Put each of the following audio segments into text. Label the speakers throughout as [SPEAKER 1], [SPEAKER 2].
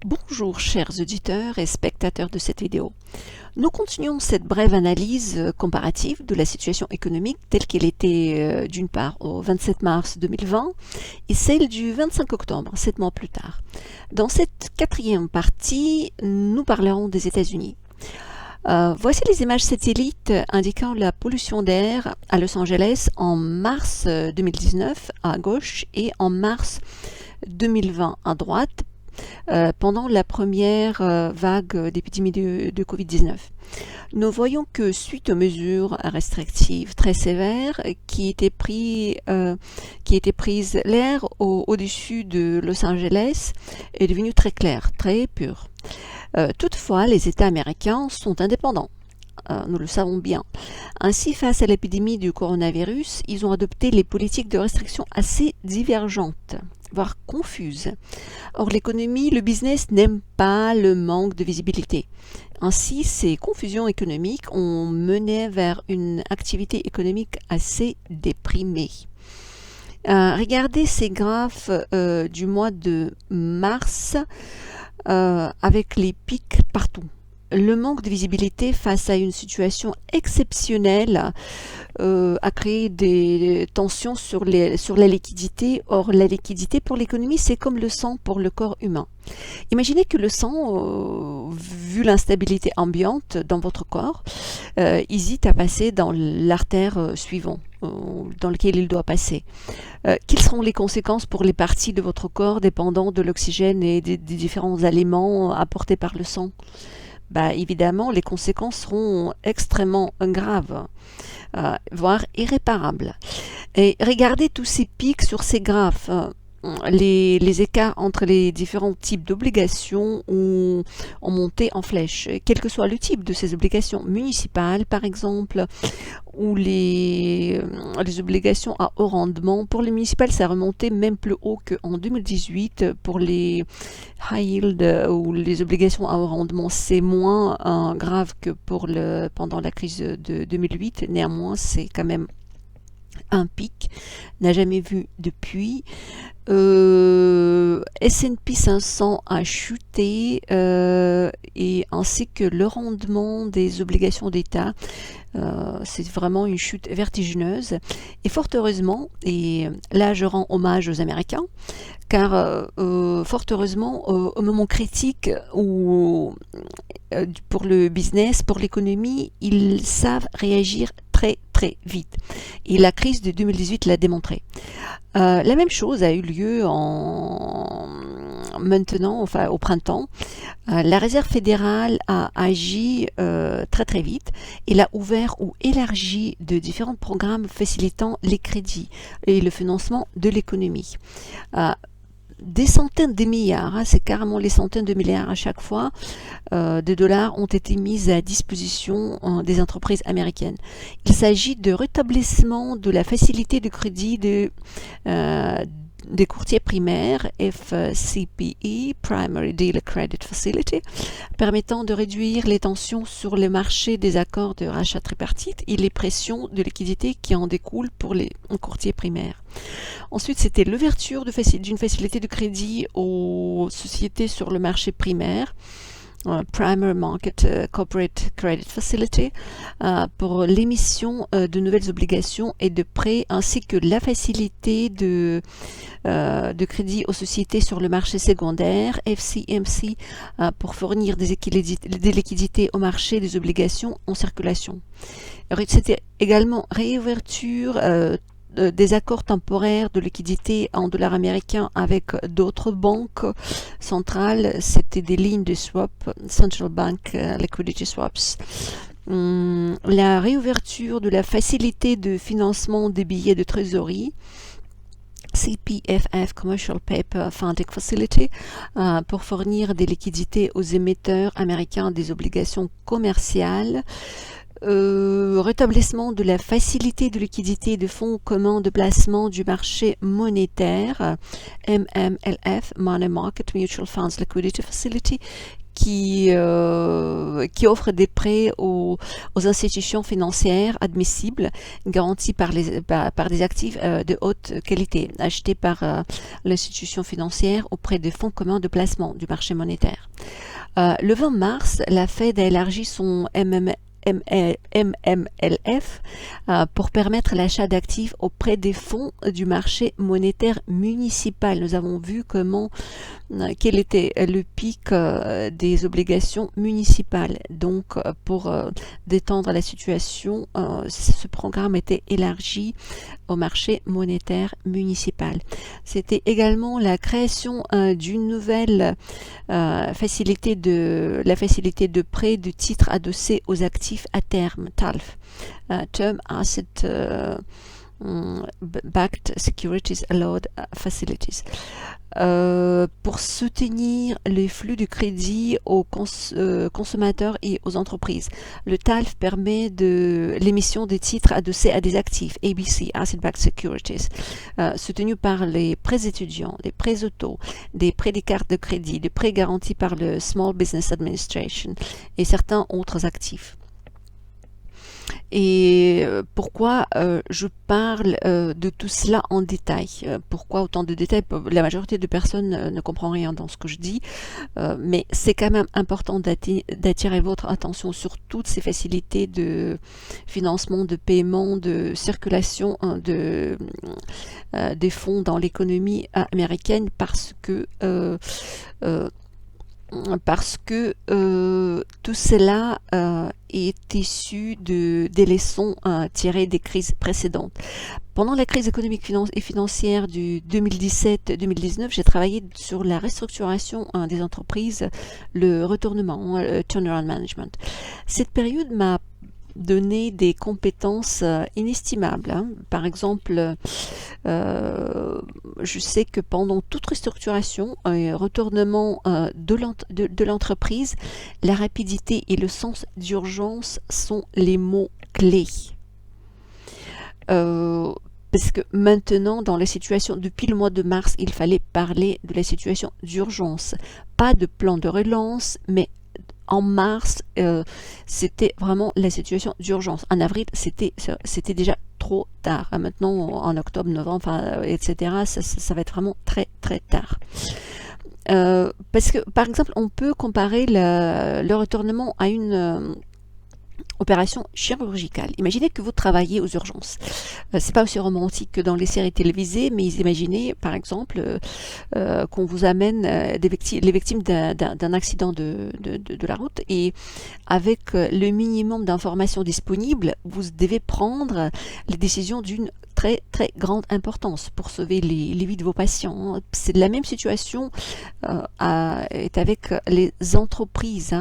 [SPEAKER 1] Bonjour chers auditeurs et spectateurs de cette vidéo. Nous continuons cette brève analyse comparative de la situation économique telle qu'elle était d'une part au 27 mars 2020 et celle du 25 octobre, 7 mois plus tard. Dans cette quatrième partie, nous parlerons des États-Unis. Voici les images satellites indiquant la pollution d'air à Los Angeles en mars 2019 à gauche et en mars 2020 à droite, pendant la première vague d'épidémie de Covid-19. Nous voyons que suite aux mesures restrictives très sévères qui étaient prises, l'air au-dessus de Los Angeles est devenu très clair, très pur. Toutefois, les États américains sont indépendants. Nous le savons bien. Ainsi, face à l'épidémie du coronavirus, ils ont adopté les politiques de restriction assez divergentes, voire confuses. Or, l'économie, le business n'aime pas le manque de visibilité. Ainsi, ces confusions économiques ont mené vers une activité économique assez déprimée. Regardez ces graphes du mois de mars avec les pics partout. Le manque de visibilité face à une situation exceptionnelle a créé des tensions sur la liquidité. Or, la liquidité pour l'économie, c'est comme le sang pour le corps humain. Imaginez que le sang, vu l'instabilité ambiante dans votre corps, hésite à passer dans l'artère suivante, dans laquelle il doit passer. Quelles seront les conséquences pour les parties de votre corps dépendant de l'oxygène et des différents aliments apportés par le sang? Évidemment, les conséquences seront extrêmement graves, voire irréparables. Et regardez tous ces pics sur ces graphes. Les écarts entre les différents types d'obligations ont monté en flèche, quel que soit le type de ces obligations municipales, par exemple, ou les obligations à haut rendement. Pour les municipales, ça a remonté même plus haut qu'en 2018. Pour les high yield ou les obligations à haut rendement, c'est moins grave que pendant la crise de 2008. Néanmoins, c'est quand même un pic, n'a jamais vu depuis. S&P 500 a chuté et ainsi que le rendement des obligations d'État. C'est vraiment une chute vertigineuse et fort heureusement, et là je rends hommage aux Américains, car fort heureusement au moment critique où pour le business, pour l'économie, ils savent réagir très vite. Et la crise de 2018 l'a démontré. La même chose a eu lieu maintenant, au printemps. La Réserve fédérale a agi très vite. Elle a ouvert ou élargi de différents programmes facilitant les crédits et le financement de l'économie. Des centaines de milliards, c'est carrément les centaines de milliards à chaque fois, de dollars ont été mis à disposition des entreprises américaines. Il s'agit de rétablissement de la facilité de crédit des courtiers primaires, FCPE, Primary Dealer Credit Facility, permettant de réduire les tensions sur le marché des accords de rachat tripartite et les pressions de liquidité qui en découlent pour les courtiers primaires. Ensuite, c'était l'ouverture d'une facilité de crédit aux sociétés sur le marché primaire, Primary Market Corporate Credit Facility, pour l'émission de nouvelles obligations et de prêts, ainsi que la facilité de crédit aux sociétés sur le marché secondaire, FCMC, pour fournir des liquidités au marché des obligations en circulation. C'était également réouverture des accords temporaires de liquidité en dollars américains avec d'autres banques centrales. C'était des lignes de swap, Central Bank Liquidity Swaps. La réouverture de la facilité de financement des billets de trésorerie, CPFF, Commercial Paper Funding Facility, pour fournir des liquidités aux émetteurs américains des obligations commerciales. Rétablissement de la facilité de liquidité de fonds communs de placement du marché monétaire, MMLF, Money Market Mutual Funds Liquidity Facility, qui offre des prêts aux institutions financières admissibles, garantis par des actifs de haute qualité, achetés par l'institution financière auprès des fonds communs de placement du marché monétaire. Le 20 mars, la Fed a élargi son MMLF pour permettre l'achat d'actifs auprès des fonds du marché monétaire municipal. Nous avons vu quel était le pic des obligations municipales. Donc, pour détendre la situation, ce programme était élargi au marché monétaire municipal. C'était également la création d'une nouvelle facilité de prêt de titres adossés aux actifs à terme, TALF, Term Asset Backed Securities Allowed Facilities, pour soutenir les flux de crédit aux consommateurs et aux entreprises. Le TALF permet l'émission de titres adossés à des actifs, ABC, Asset Backed Securities, soutenus par les prêts étudiants, des prêts auto, des prêts des cartes de crédit, des prêts garantis par le Small Business Administration et certains autres actifs. Et pourquoi je parle de tout cela en détail? Pourquoi autant de détails? La majorité de personnes ne comprend rien dans ce que je dis, mais c'est quand même important d'attirer votre attention sur toutes ces facilités de financement, de paiement, de circulation des fonds dans l'économie américaine parce que tout cela est issu des leçons tirées des crises précédentes. Pendant la crise économique et financière du 2017-2019, j'ai travaillé sur la restructuration des entreprises, le retournement, le turnaround management. Cette période m'a donné des compétences inestimables. Par exemple, je sais que pendant toute restructuration, retournement de l'entreprise, la rapidité et le sens d'urgence sont les mots clés. Parce que maintenant, dans la situation, depuis le mois de mars, il fallait parler de la situation d'urgence. Pas de plan de relance, mais en mars, c'était vraiment la situation d'urgence. En avril, c'était déjà trop tard. Maintenant, en octobre, novembre, etc., ça va être vraiment très, très tard. Parce que, par exemple, on peut comparer le retournement à une opération chirurgicale. Imaginez que vous travaillez aux urgences. C'est pas aussi romantique que dans les séries télévisées, mais imaginez par exemple qu'on vous amène les victimes d'un accident de la route et avec le minimum d'informations disponibles, vous devez prendre les décisions d'une très très grande importance pour sauver les vies de vos patients. C'est la même situation est avec les entreprises.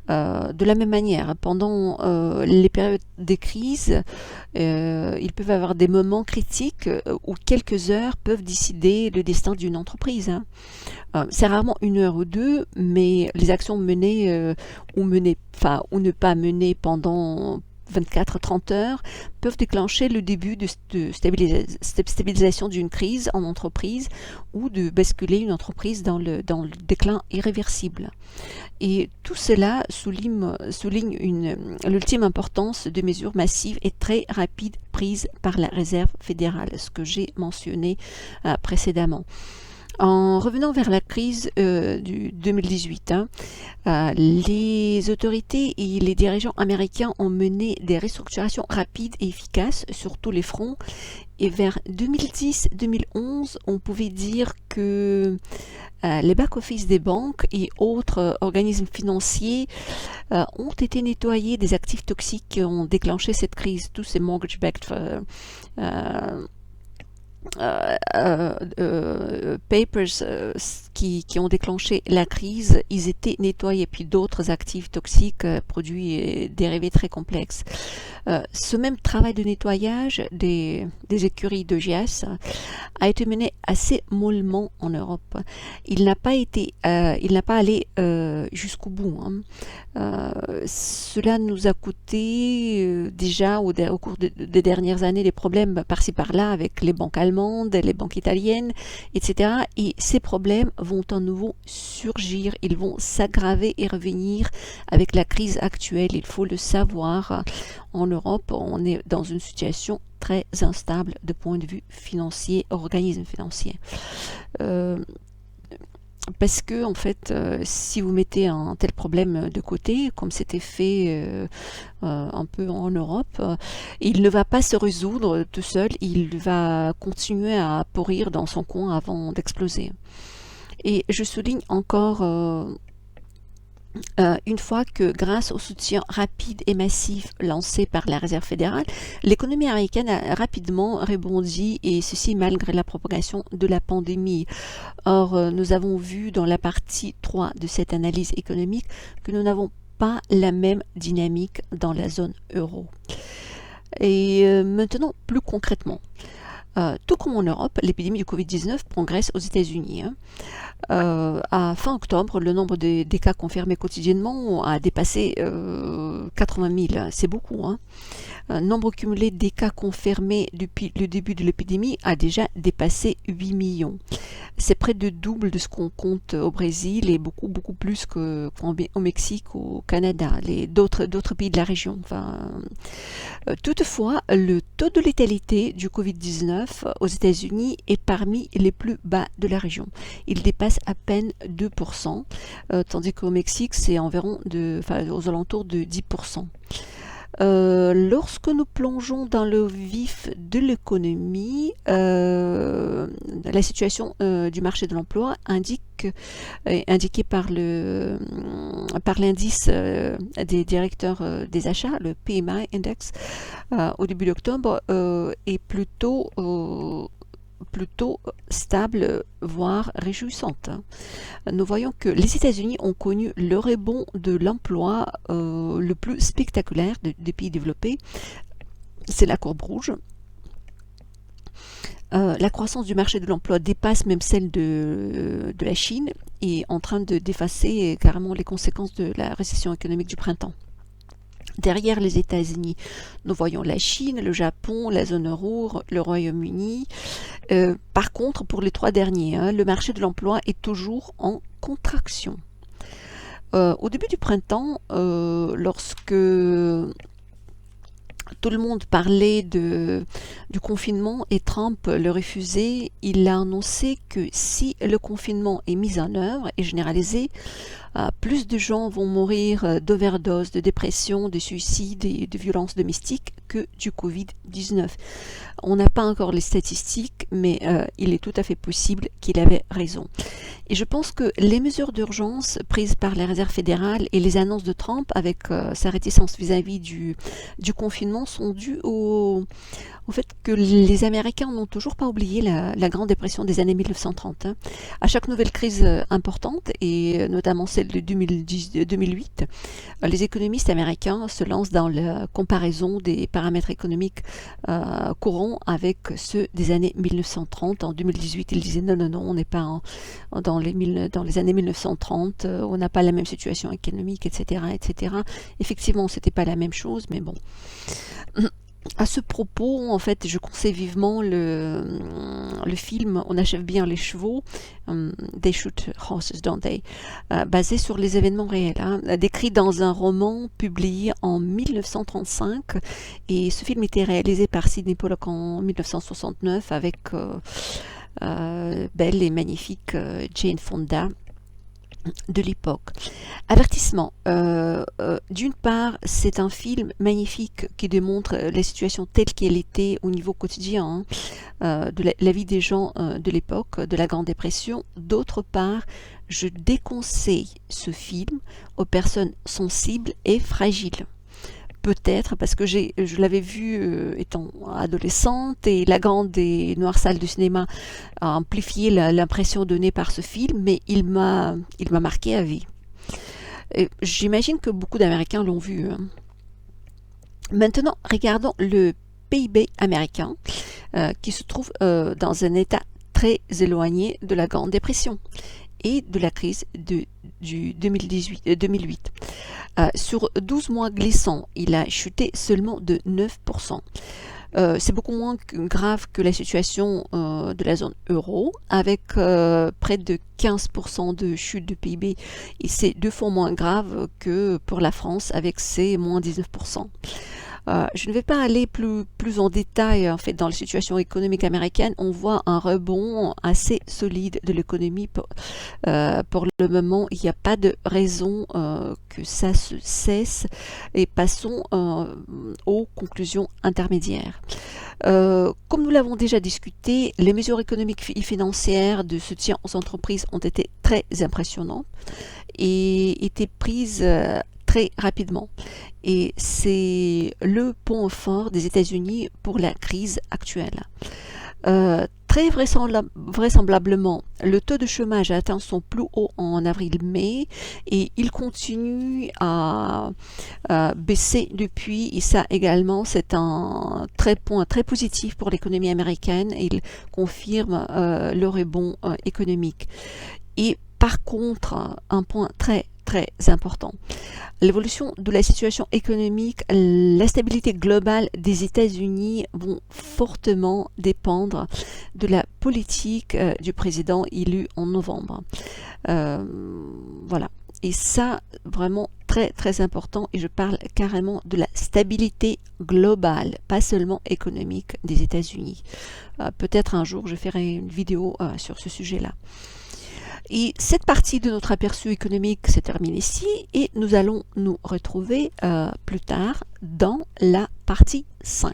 [SPEAKER 1] De la même manière, pendant les périodes de crise, ils peuvent avoir des moments critiques où quelques heures peuvent décider le destin d'une entreprise. C'est rarement une heure ou deux, mais les actions menées ou ne pas menées pendant 24-30 heures peuvent déclencher le début de stabilisation d'une crise en entreprise ou de basculer une entreprise dans le déclin irréversible. Et tout cela souligne l'ultime importance de mesures massives et très rapides prises par la Réserve fédérale, ce que j'ai mentionné précédemment. En revenant vers la crise du 2018, les autorités et les dirigeants américains ont mené des restructurations rapides et efficaces sur tous les fronts. Et vers 2010-2011, on pouvait dire que les back-office des banques et autres organismes financiers ont été nettoyés des actifs toxiques qui ont déclenché cette crise, tous ces mortgage-backed papers qui ont déclenché la crise, ils étaient nettoyés, puis d'autres actifs toxiques, produits et dérivés très complexes. Ce même travail de nettoyage des écuries de GS a été mené assez mollement en Europe. Il n'a pas allé jusqu'au bout. Cela nous a coûté déjà au cours des dernières années des problèmes par-ci par-là avec les banques allemandes, les banques italiennes, etc. Et ces problèmes vont à nouveau surgir, ils vont s'aggraver et revenir avec la crise actuelle, il faut le savoir. En Europe, on est dans une situation très instable de point de vue financier, organisme financier. Parce que en fait, si vous mettez un tel problème de côté, comme c'était fait un peu en Europe, il ne va pas se résoudre tout seul, il va continuer à pourrir dans son coin avant d'exploser. Et je souligne encore une fois que grâce au soutien rapide et massif lancé par la Réserve fédérale, l'économie américaine a rapidement rebondi et ceci malgré la propagation de la pandémie. Or, nous avons vu dans la partie 3 de cette analyse économique que nous n'avons pas la même dynamique dans la zone euro. Et maintenant, plus concrètement, tout comme en Europe, l'épidémie du Covid-19 progresse aux États-Unis. À fin octobre, le nombre des cas confirmés quotidiennement a dépassé 80 000. C'est beaucoup. Nombre cumulé des cas confirmés depuis le début de l'épidémie a déjà dépassé 8 millions. C'est près de double de ce qu'on compte au Brésil et beaucoup plus qu'au Mexique ou au Canada, d'autres pays de la région. Toutefois, le taux de létalité du Covid-19 aux États-Unis est parmi les plus bas de la région. Il dépasse à peine 2%, tandis qu'au Mexique, c'est environ aux alentours de 10%. Lorsque nous plongeons dans le vif de l'économie, la situation du marché de l'emploi indiquée par l'indice des directeurs des achats, le PMI Index, au début d'octobre, est plutôt stable, voire réjouissante. Nous voyons que les États-Unis ont connu le rebond de l'emploi le plus spectaculaire des pays développés. C'est la courbe rouge. La croissance du marché de l'emploi dépasse même celle de la Chine et est en train de d'effacer carrément les conséquences de la récession économique du printemps. Derrière les États-Unis, nous voyons la Chine, le Japon, la zone euro, le Royaume-Uni. Par contre, pour les trois derniers, le marché de l'emploi est toujours en contraction. Au début du printemps, lorsque tout le monde parlait du confinement et Trump le refusait, il a annoncé que si le confinement est mis en œuvre et généralisé, plus de gens vont mourir d'overdose, de dépression, de suicide et de violences domestiques que du Covid-19. On n'a pas encore les statistiques, mais il est tout à fait possible qu'il avait raison. Et je pense que les mesures d'urgence prises par la Réserve fédérale et les annonces de Trump avec sa réticence vis-à-vis du confinement sont dues au fait que les Américains n'ont toujours pas oublié la Grande Dépression des années 1930. À chaque nouvelle crise importante, et notamment celle de 2008, les économistes américains se lancent dans la comparaison des paramètres économiques courants avec ceux des années 1930. En 2018, ils disaient non, on n'est pas dans les années 1930, on n'a pas la même situation économique, etc. Effectivement, c'était pas la même chose, mais bon. À ce propos, en fait, je conseille vivement le film On achève bien les chevaux, They Shoot Horses, Don't They, basé sur les événements réels, décrit dans un roman publié en 1935. Et ce film était réalisé par Sydney Pollack en 1969 avec belle et magnifique Jane Fonda de l'époque. Avertissement. D'une part, c'est un film magnifique qui démontre la situation telle qu'elle était au niveau quotidien de la vie des gens de l'époque, de la Grande Dépression. D'autre part, je déconseille ce film aux personnes sensibles et fragiles. Peut-être parce que je l'avais vu étant adolescente et la grande et noire salle de cinéma a amplifié l'impression donnée par ce film, mais il m'a marqué à vie. J'imagine que beaucoup d'Américains l'ont vu. Maintenant, regardons le PIB américain qui se trouve dans un état très éloigné de la Grande Dépression et de la crise du 2008. Sur 12 mois glissants, il a chuté seulement de 9%. C'est beaucoup moins grave que la situation de la zone euro, avec près de 15% de chute du PIB, et c'est 2 fois moins grave que pour la France avec ses moins 19%. Je ne vais pas aller plus en détail en fait dans la situation économique américaine. On voit un rebond assez solide de l'économie pour le moment. Il n'y a pas de raison que ça se cesse, et passons aux conclusions intermédiaires. Comme nous l'avons déjà discuté, les mesures économiques et financières de soutien aux entreprises ont été très impressionnantes et étaient prises très rapidement. Et c'est le point fort des États-Unis pour la crise actuelle. Très vraisemblablement, le taux de chômage a atteint son plus haut en avril-mai et il continue à baisser depuis. Et ça également, c'est un point très positif pour l'économie américaine. Il confirme le rebond économique. Et par contre, un point très important, l'évolution de la situation économique, la stabilité globale des États-Unis vont fortement dépendre de la politique du président élu en novembre. Voilà. Et ça, vraiment très important, et je parle carrément de la stabilité globale, pas seulement économique des États-Unis. Peut-être un jour je ferai une vidéo sur ce sujet-là. Et cette partie de notre aperçu économique se termine ici, et nous allons nous retrouver plus tard dans la partie 5.